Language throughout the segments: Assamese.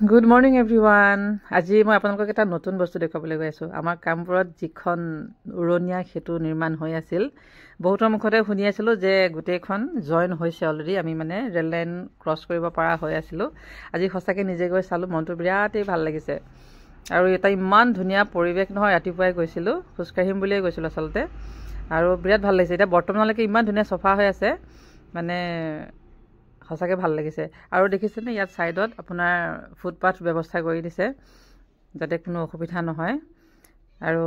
Good morning everyone. আজি মই আপোনালোকক এটা নতুন বস্তু দেখাবলৈ গৈ আছো। আমাৰ কামপুৰত যিখন উৰণীয়া সেতু নিৰ্মাণ হৈ আছিল, বহুতৰ মুখতে শুনি আছিলো যে গোটেইখন জয়েন হৈছে অলৰেডি। আমি মানে ৰেল লাইন ক্ৰছ কৰিব পৰা হৈ আছিলো। আজি সঁচাকৈ নিজে গৈ চালো, মনটো বিৰাটেই ভাল লাগিছে। আৰু এটা ইমান ধুনীয়া পৰিৱেশ নহয়, ৰাতিপুৱাই গৈছিলো, খোজকাঢ়িম বুলিয়ে গৈছিলো আচলতে। আৰু বিৰাট ভাল লাগিছে। এতিয়া বৰ্তমানলৈকে ইমান ধুনীয়া চফা হৈ আছে, মানে সঁচাকৈ ভাল লাগিছে। আৰু দেখিছেনে ইয়াত ছাইডত আপোনাৰ ফুটপাথ ব্যৱস্থা কৰি দিছে যাতে কোনো অসুবিধা নহয়। আৰু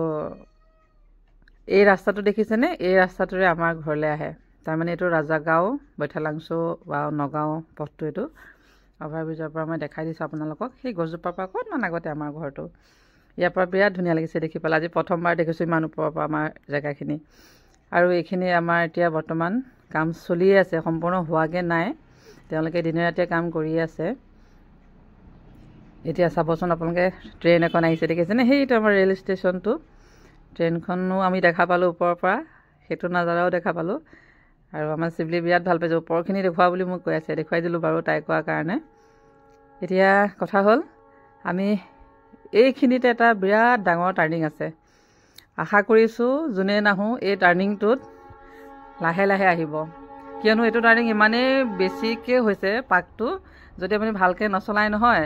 এই ৰাস্তাটো দেখিছেনে, এই ৰাস্তাটোৰে আমাৰ ঘৰলৈ আহে। তাৰমানে এইটো ৰাজাগাঁও বৈঠালাংচু বা নগাঁও পথটো। এইটো অভাৰব্ৰিজৰ পৰা মই দেখাই দিছোঁ আপোনালোকক। সেই গছজোপাৰ পৰা অকণমান আগতে আমাৰ ঘৰটো। ইয়াৰ পৰা বিৰাট ধুনীয়া লাগিছে দেখি পেলাই। আজি প্ৰথমবাৰ দেখিছোঁ ইমান ওপৰৰ পৰা আমাৰ জেগাখিনি। আৰু এইখিনি আমাৰ এতিয়া বৰ্তমান কাম চলিয়ে আছে, সম্পূৰ্ণ হোৱাগৈ নাই। তেওঁলোকে দিনে ৰাতিয়ে কাম কৰি আছে। এতিয়া চাবচোন আপোনালোকে, ট্ৰেইন এখন আহিছে দেখিছেনে, সেইটো আমাৰ ৰেল ষ্টেচনটো। ট্ৰেইনখনো আমি দেখা পালোঁ ওপৰৰ পৰা, সেইটো নাজাৰাও দেখা পালোঁ। আৰু আমাৰ চিবলি বিৰাট ভাল পাইছে, ওপৰখিনি দেখুওৱা বুলি মোক কৈ আছে। দেখুৱাই দিলোঁ বাৰু তাই কোৱাৰ কাৰণে। এতিয়া কথা হ'ল, আমি এইখিনিতে এটা বিৰাট ডাঙৰ টাৰ্ণিং আছে। আশা কৰিছোঁ যোনে নাহোঁ এই টাৰ্ণিংটোত লাহে লাহে আহিব, কিয়নো এইটো টাৰ্ণিং ইমানেই বেছিকৈ হৈছে পাকটো, যদি আপুনি ভালকৈ নচলাই নহয়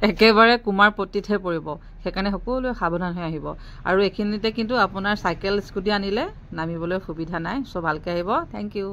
একেবাৰে কুমাৰ পট্টিতহে পৰিব। সেইকাৰণে সকলোৱে সাৱধান হৈ আহিব। আৰু এইখিনিতে কিন্তু আপোনাৰ চাইকেল স্কুটি আনিলে নামিবলৈ সুবিধা নাই। চ' ভালকৈ আহিব। Thank U.